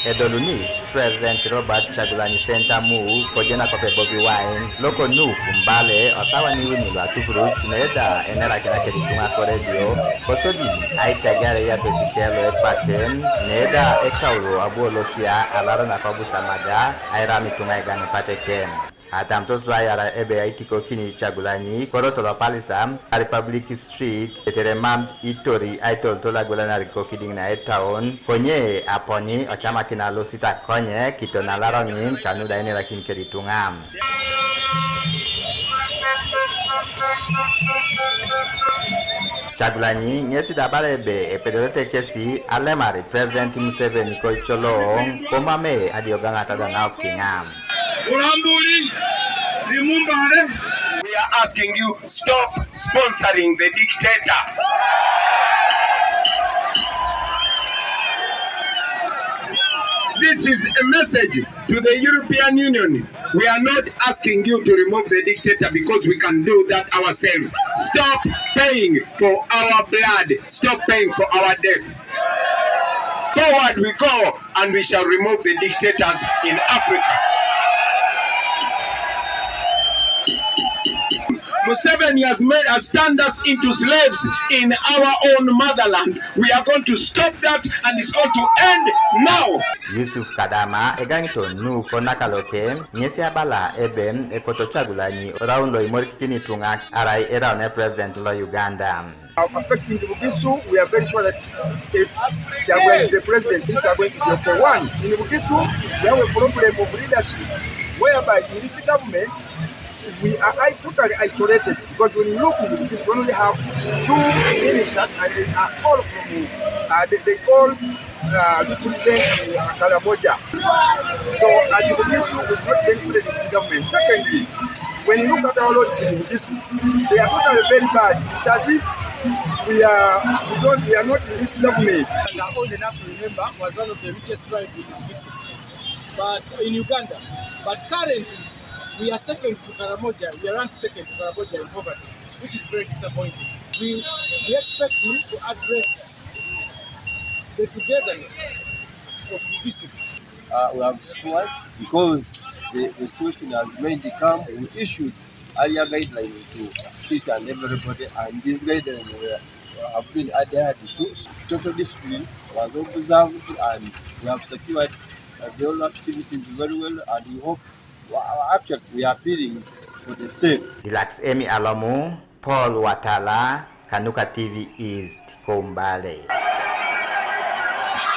edoluni President Robert Chagulanyi Center mu kojena kope Bobi Wine loko nu kumbale osawa ni wini lwa tufruch neda enera kina keditunga koredio kosodi aitegare ya toshikelo epaten neda ekaulo abuolo shia alara na kabusa maga airami tunga igani pateken Atam toswa yara ebe aitiko kini Chagulanyi korotolo palisam Republic Street eteremam itori aitol tola golana riko kiding na etaon konye aponi ochama kina losita konye kitona larongin kanuda ene lakin keditungam Chagulanyi ngesi dabarebe epedolete kesi alemari President Museveni ko Eicolong Komame adi Agangat na kingam We are asking you, stop sponsoring the dictator. This is a message to the European Union. We are not asking you to remove the dictator because we can do that ourselves. Stop paying for our blood. Stop paying for our death. Forward we go, and we shall remove the dictators in Africa. Museveni has turned us into slaves in our own motherland. We are going to stop that, and it's going to end now. Yusuf Kadama egangito nu konakaloke nyesi Ebala eben ekoto Chagulanyi raundo imorikini tunga arai eraune President lo Uganda. Affecting the Bugisu, we are very sure that if Chagulanyi is the president, things are going to be okay. One, in Bugisu, we have a problem of leadership, whereby in this government, we are totally isolated, because when you look in Bugisu, we only have two ministers, and they are all from they all represent Kalamoja. So at Bugisu, we not benefited in the government. Secondly, when you look at our roads in Bugisu, they are totally very bad. It's as if we are not in this government. I'm old enough to remember was one of the richest tribes in Bugisu, but in Uganda. But currently, we are second to Karamoja. We are ranked second to Karamoja in poverty, which is very disappointing. We expect him to address the togetherness of Bugisu. We have scored because the situation has made the camp. We issued earlier guidelines to each and everybody, and these guidelines have been adhered to. Total discipline was observed, and we have secured the whole activities very well, and we hope, actually, we are appealing for the same. Relax Emi Alamu, Paul Watala, Kanuka TV East, Kombale.